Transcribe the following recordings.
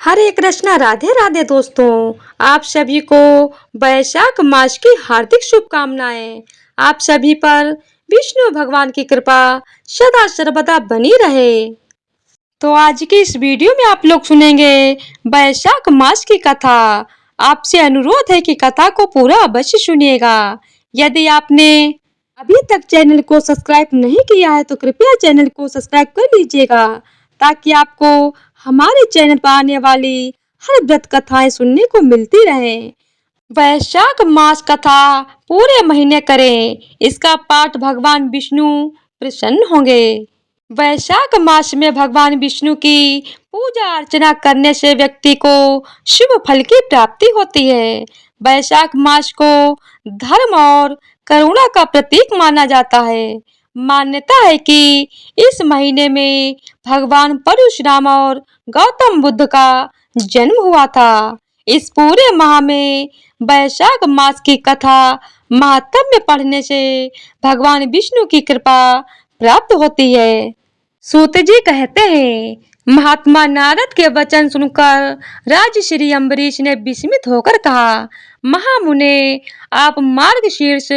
हरे कृष्णा, राधे राधे दोस्तों। आप सभी को वैशाख मास की हार्दिक शुभकामनाएं। आप सभी पर विष्णु भगवान की कृपा सदा सर्वदा बनी रहे। तो आज की इस वीडियो में आप लोग सुनेंगे वैशाख मास की कथा। आपसे अनुरोध है कि कथा को पूरा अवश्य सुनिएगा। यदि आपने अभी तक चैनल को सब्सक्राइब नहीं किया है तो कृपया चैनल को सब्सक्राइब कर लीजिएगा, ताकि आपको हमारे चैनल पर आने वाली हर व्रत कथाएं सुनने को मिलती रहें। वैशाख मास कथा पूरे महीने करें, इसका पाठ भगवान विष्णु प्रसन्न होंगे। वैशाख मास में भगवान विष्णु की पूजा अर्चना करने से व्यक्ति को शुभ फल की प्राप्ति होती है। वैशाख मास को धर्म और करुणा का प्रतीक माना जाता है। मान्यता है कि इस महीने में भगवान परशुराम और गौतम बुद्ध का जन्म हुआ था। इस पूरे माह में वैशाख मास की कथा महात्म्य पढ़ने से भगवान विष्णु की कृपा प्राप्त होती है। सूत जी कहते हैं, महात्मा नारद के वचन सुनकर राजश्री अम्बरीश ने विस्मित होकर कहा, महामुने, आप मार्गशीर्ष,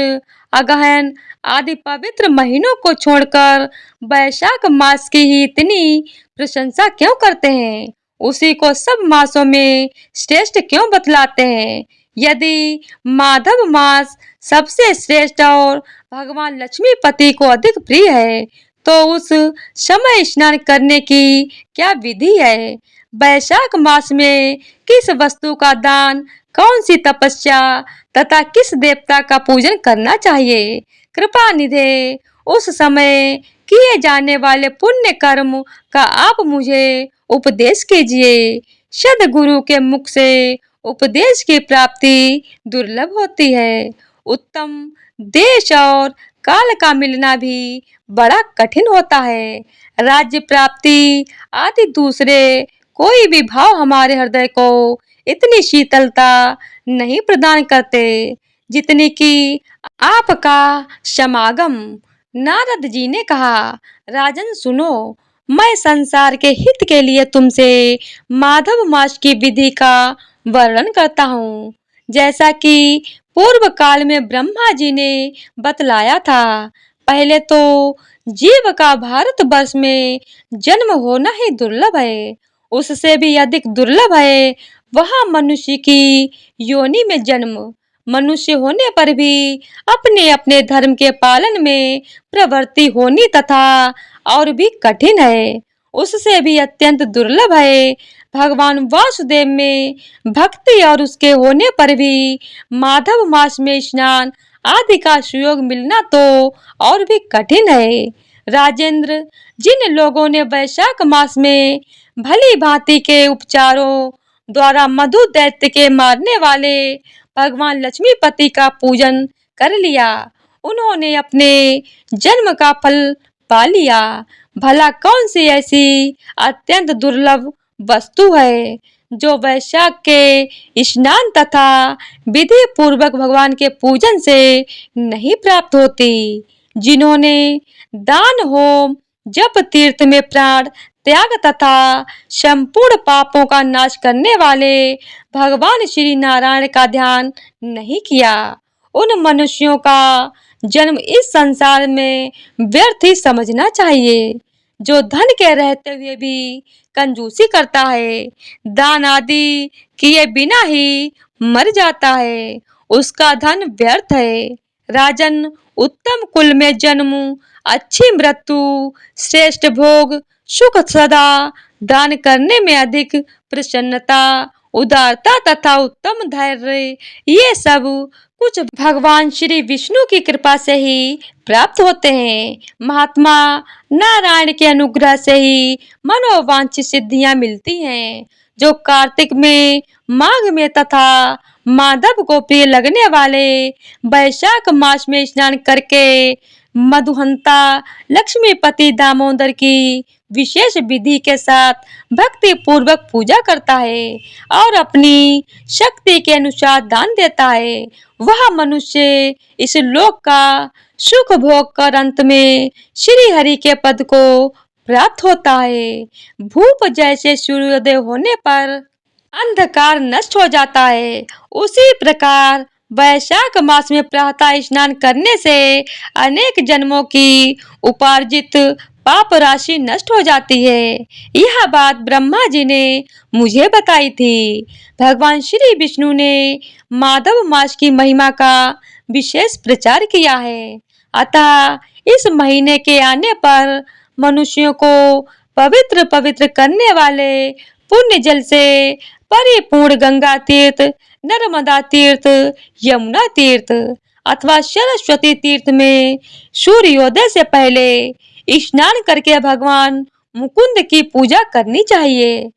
अगहन आदि पवित्र महीनों को छोड़कर वैशाख मास की ही इतनी प्रशंसा क्यों करते हैं? उसी को सब मासों में श्रेष्ठ क्यों बतलाते हैं? यदि माधव मास सबसे श्रेष्ठ और भगवान लक्ष्मीपति को अधिक प्रिय है, तो उस समय स्नान करने की क्या विधि है? वैशाख मास में किस वस्तु का दान, कौन सी तपस्या तथा किस देवता का पूजन करना चाहिए? कृपा निधे, उस समय किए जाने वाले पुण्य कर्म का आप मुझे उपदेश कीजिए। सद्गुरु के मुख से उपदेश की प्राप्ति दुर्लभ होती है। उत्तम देश और काल का मिलना भी बड़ा कठिन होता है। राज्य प्राप्ति आदि दूसरे कोई भी भाव हमारे हृदय को इतनी शीतलता नहीं प्रदान करते जितनी कि आपका समागम। नारद जी ने कहा, राजन सुनो, मैं संसार के हित के लिए तुमसे माधव मास की विधि का वर्णन करता हूँ। जैसा कि पूर्व काल में ब्रह्मा जी ने बतलाया था, पहले तो जीव का भारतवर्ष में जन्म होना ही दुर्लभ है। उससे भी अधिक दुर्लभ है वहाँ मनुष्य की योनि में जन्म। मनुष्य होने पर भी अपने अपने धर्म के पालन में प्रवृत्ति होनी तथा और भी कठिन है। उससे भी अत्यंत दुर्लभ है भगवान वासुदेव में भक्ति, और उसके होने पर भी माधव मास में स्नान आदि का सुयोग मिलना तो और भी कठिन है। राजेंद्र, जिन लोगों ने वैशाख मास में भली भांति के उपचारों द्वारा मधु दैत्य के मारने वाले भगवान लक्ष्मीपति का पूजन कर लिया, उन्होंने अपने जन्म का फल पा लिया। भला कौन सी ऐसी अत्यंत दुर्लभ वस्तु है जो वैशाख के स्नान तथा विधि पूर्वक भगवान के पूजन से नहीं प्राप्त होती? जिन्होंने दान, होम, जप, तीर्थ में प्राण त्याग तथा संपूर्ण पापों का नाश करने वाले भगवान श्री नारायण का ध्यान नहीं किया, उन मनुष्यों का जन्म इस संसार में व्यर्थ ही समझना चाहिए। जो धन के रहते हुए भी कंजूसी करता है, दान आदि किए बिना ही मर जाता है, उसका धन व्यर्थ है। राजन, उत्तम कुल में जन्म, अच्छी मृत्यु, श्रेष्ठ भोग, सुख सदा दान करने में अधिक प्रसन्नता, उदारता तथा उत्तम धैर्य, ये सब कुछ भगवान श्री विष्णु की कृपा से ही प्राप्त होते हैं। महात्मा नारायण के अनुग्रह से ही मनोवांछित सिद्धियां मिलती हैं। जो कार्तिक में, माघ में तथा माधव को प्रिय लगने वाले वैशाख मास में स्नान करके मधुहंता लक्ष्मीपति दामोदर की विशेष विधि के साथ भक्ति पूर्वक पूजा करता है और अपनी शक्ति के अनुसार दान देता है, वह मनुष्य इस लोक का सुख भोग कर अंत में श्री हरि के पद को प्राप्त होता है। भूप जैसे सूर्योदय होने पर अंधकार नष्ट हो जाता है। उसी प्रकार वैशाख मास में प्रातः स्नान करने से अनेक जन्मों की उपार्जित पाप राशि नष्ट हो जाती है। यह बात ब्रह्मा जी ने मुझे बताई थी। भगवान श्री विष्णु ने माधव मास की महिमा का विशेष प्रचार किया है। अतः इस महीने के आने पर मनुष्यों को पवित्र पवित्र करने वाले पुण्य जल से परिपूर्ण गंगा तीर्थ, नर्मदा तीर्थ, यमुना तीर्थ अथवा सरस्वती तीर्थ में सूर्योदय से पहले स्नान करके भगवान मुकुंद की पूजा करनी चाहिए।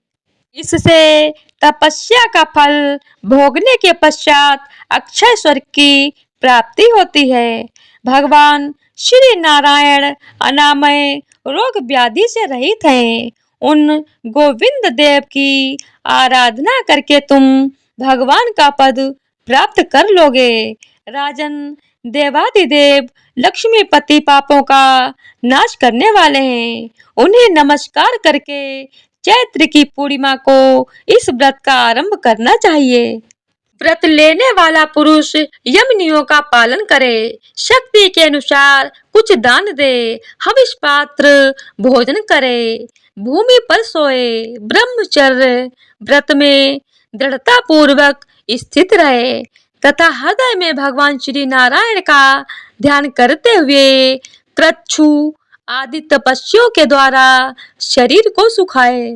इससे तपस्या का फल भोगने के पश्चात अक्षय स्वर्ग की प्राप्ति होती है। भगवान श्री नारायण अनामय रोग व्याधि से रहित हैं। उन गोविंद देव की आराधना करके तुम भगवान का पद प्राप्त कर लोगे। राजन, देवादिदेव लक्ष्मीपति पापों का नाश करने वाले हैं। उन्हें नमस्कार करके चैत्र की पूर्णिमा को इस व्रत का आरंभ करना चाहिए। व्रत लेने वाला पुरुष यम नियमों का पालन करे, शक्ति के अनुसार कुछ दान दे, हविष पात्र भोजन करे, भूमि पर सोए, ब्रह्मचर्य व्रत में दृढ़ता पूर्वक स्थित रहे तथा हृदय में भगवान श्री नारायण का ध्यान करते हुए कृच्छ्रु आदि तपस्याओं के द्वारा शरीर को सुखाए।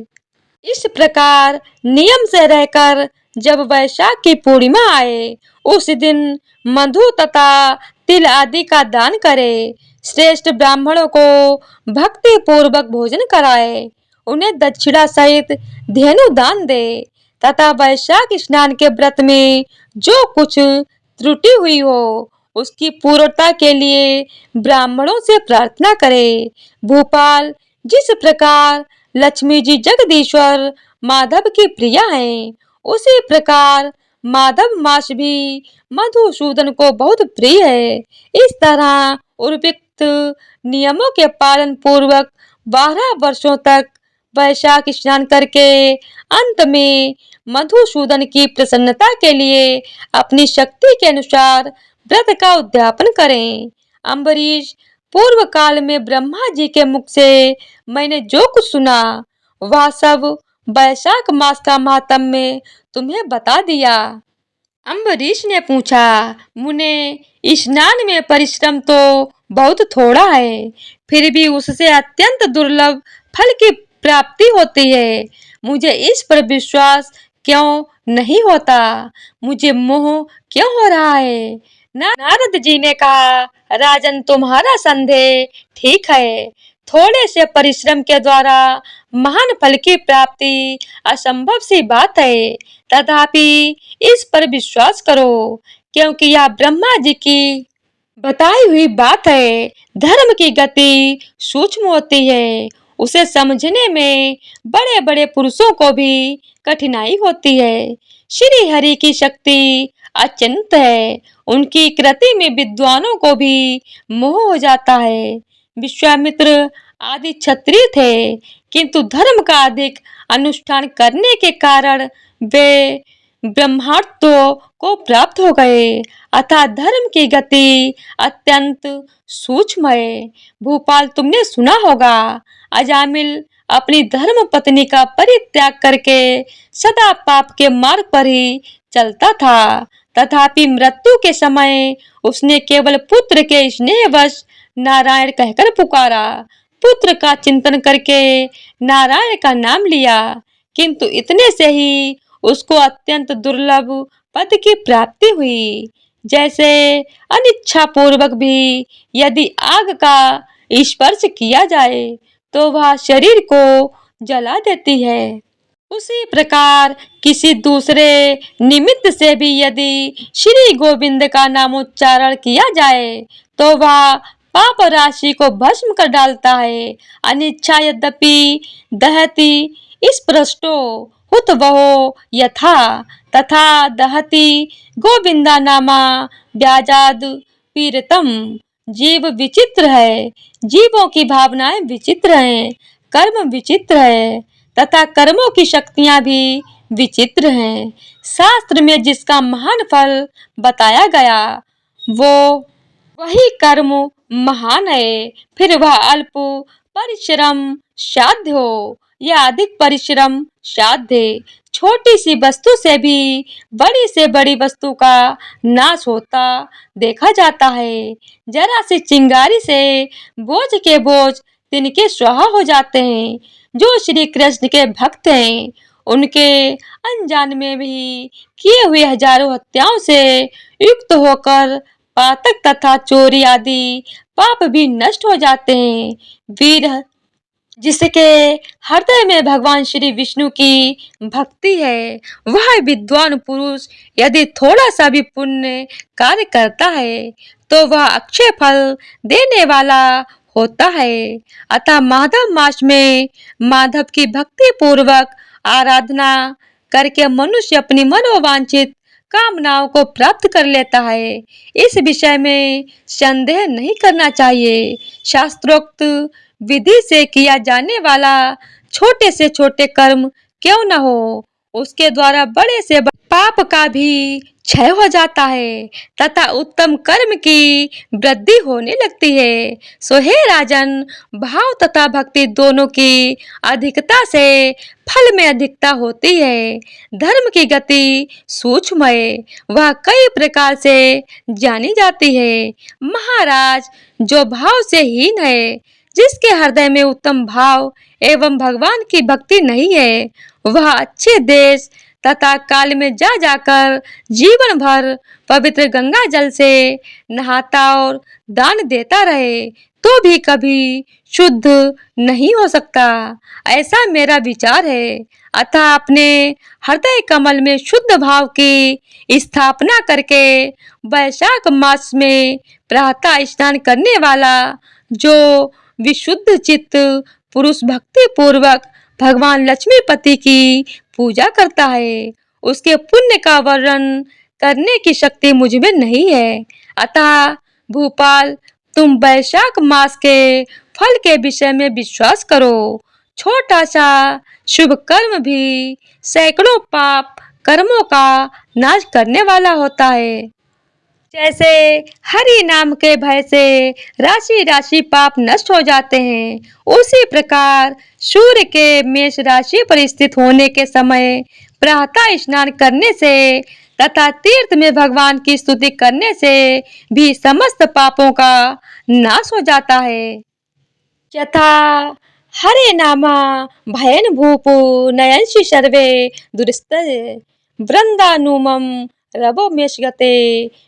इस प्रकार नियम से रहकर जब वैशाख की पूर्णिमा आए उस दिन मधु तथा तिल आदि का दान करे। श्रेष्ठ ब्राह्मणों को भक्ति पूर्वक भोजन कराए, उन्हें दक्षिणा सहित धेनु दान दे तथा वैशाख स्नान के व्रत में जो कुछ त्रुटि हुई हो उसकी पूर्णता के लिए ब्राह्मणों से प्रार्थना करे। भूपाल, जिस प्रकार लक्ष्मी जी जगदीश्वर माधव की प्रिया हैं, उसी प्रकार माधव मास भी मधुसूदन को बहुत प्रिय है। इस तरह उर्वरित नियमों के पालन पूर्वक 12 वर्षों तक वैशाख स्नान करके अंत में मधुसूदन की प्रसन्नता के लिए अपनी शक्ति के अनुसार व्रत का उद्यापन करें। अम्बरीश, पूर्व काल में ब्रह्मा जी के मुख से मैंने जो कुछ सुना वह सब वैशाख मास का महात्म्य तुम्हें बता दिया। अम्बरीश ने पूछा, मुने, स्नान में परिश्रम तो बहुत थोड़ा है, फिर भी उससे अत्यंत दुर्लभ फल की प्राप्ति होती है। मुझे इस पर विश्वास क्यों नहीं होता? मुझे मोह क्यों हो रहा है? नारद जी ने कहा, राजन, तुम्हारा संदेह ठीक है। थोड़े से परिश्रम के द्वारा महान फल की प्राप्ति असंभव सी बात है। तथापि इस पर विश्वास करो, क्योंकि यह ब्रह्मा जी की बताई हुई बात है। धर्म की गति सूक्ष्म होती है, उसे समझने में बड़े बड़े पुरुषों को भी कठिनाई होती है। श्री हरि की शक्ति अचिंत है, उनकी कृति में विद्वानों को भी मोह हो जाता है। विश्वामित्र आदि क्षत्रिय थे, किंतु धर्म का अधिक अनुष्ठान करने के कारण वे ब्रह्मत्व को प्राप्त हो गए। अतः धर्म की गति अत्यंत सूक्ष्म है। भूपाल, तुमने सुना होगा, अजामिल अपनी धर्म पत्नी का परित्याग करके सदा पाप के मार्ग पर ही चलता था। तथापि मृत्यु के समय उसने केवल पुत्र के स्नेहवश नारायण कहकर पुकारा। पुत्र का चिंतन करके नारायण का नाम लिया, किंतु इतने से ही उसको अत्यंत दुर्लभ पद की प्राप्ति हुई। जैसे अनिच्छा पूर्वक भी यदि आग का स्पर्श किया जाए तो वह शरीर को जला देती है, उसी प्रकार किसी दूसरे निमित्त से भी यदि श्री गोविंद का नामोच्चारण किया जाए तो वह पाप राशि को भस्म कर डालता है। अनिच्छा यद्यपि दहति स्पृष्टो हुतवहो यथा तथा दहति गोविंदा नामा व्याजाद पीड़ितम। जीव विचित्र है, जीवों की भावनाएं विचित्र हैं, कर्म विचित्र है तथा कर्मों की शक्तियां भी विचित्र हैं। शास्त्र में जिसका महान फल बताया गया वो वही कर्म महान है, फिर वह अल्प परिश्रम साध्य हो या अधिक परिश्रम साध्य। छोटी सी वस्तु से बड़ी वस्तु का नाश होता देखा जाता है। जरा सी चिंगारी से बोझ के बोझ तिनके स्वाहा हो जाते हैं। जो श्री कृष्ण के भक्त हैं उनके अनजान में भी किए हुए हजारों हत्याओं से युक्त होकर पातक तथा चोरी आदि पाप भी नष्ट हो जाते हैं। वीर जिसके हृदय में भगवान श्री विष्णु की भक्ति है वह विद्वान पुरुष यदि थोड़ा सा भी पुण्य कार्य करता है तो वह अक्षय फल देने वाला होता है। अतः माधव मास में माधव की भक्ति पूर्वक आराधना करके मनुष्य अपनी मनोवांछित कामनाओं को प्राप्त कर लेता है। इस विषय में संदेह नहीं करना चाहिए। शास्त्रोक्त विधि से किया जाने वाला छोटे से छोटे कर्म क्यों न हो, उसके द्वारा बड़े से बड़े पाप का भी क्षय हो जाता है तथा उत्तम कर्म की वृद्धि होने लगती है। सो हे राजन, भाव तथा भक्ति दोनों की अधिकता से फल में अधिकता होती है। धर्म की गति सूक्ष्म है, वह कई प्रकार से जानी जाती है। महाराज, जो भाव से हीन है, जिसके हृदय में उत्तम भाव एवं भगवान की भक्ति नहीं है, वह अच्छे देश तथा काल में जा जाकर जीवन भर पवित्र गंगा जल से नहाता और दान देता रहे तो भी कभी शुद्ध नहीं हो सकता, ऐसा मेरा विचार है। अतः अपने हृदय कमल में शुद्ध भाव की स्थापना करके वैशाख मास में प्रातः स्नान करने वाला जो विशुद्ध चित्त पुरुष भक्ति पूर्वक भगवान लक्ष्मीपति की पूजा करता है, उसके पुण्य का वर्णन करने की शक्ति मुझ में नहीं है। अतः भूपाल, तुम वैशाख मास के फल के विषय में विश्वास करो। छोटा सा शुभ कर्म भी सैकड़ों पाप कर्मों का नाश करने वाला होता है। जैसे हरि नाम के भय से राशि राशि पाप नष्ट हो जाते हैं, उसी प्रकार सूर्य के मेष राशि पर स्थित होने के समय प्रातः स्नान करने से तथा तीर्थ में भगवान की स्तुति करने से भी समस्त पापों का नाश हो जाता है। यथा हरे नामा भयन भूपु नयंसि सर्वे दुरिस्तये वृंदानुमम रवो मेषगते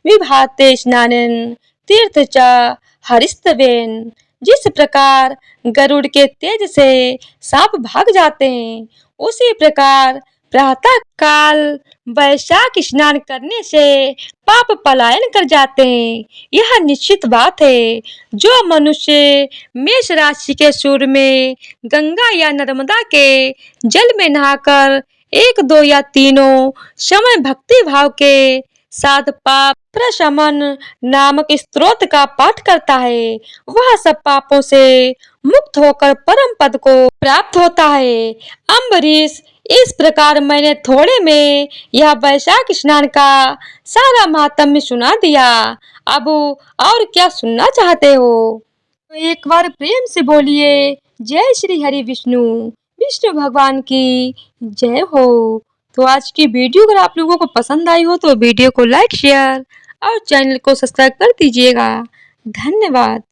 विभाते स्नानन तीर्थ च हरिस्तवेन। जिस प्रकार गरुड़ के तेज से सांप भाग जाते हैं, उसी प्रकार प्रातः काल वैशाख स्नान करने से पाप पलायन कर जाते हैं। यह निश्चित बात है। जो मनुष्य मेष राशि के सूर्य में गंगा या नर्मदा के जल में नहाकर एक दो या तीनों समय भक्ति भाव के साथ पाप प्रशमन नामक स्तोत्र का पाठ करता है, वह सब पापों से मुक्त होकर परम पद को प्राप्त होता है। अम्बरीश, इस प्रकार मैंने थोड़े में यह वैशाख स्नान का सारा महात्म्य सुना दिया। अब और क्या सुनना चाहते हो? तो एक बार प्रेम से बोलिए जय श्री हरि विष्णु, विष्णु भगवान की जय हो। तो आज की वीडियो अगर आप लोगों को पसंद आई हो तो वीडियो को लाइक शेयर और चैनल को सब्सक्राइब कर दीजिएगा। धन्यवाद।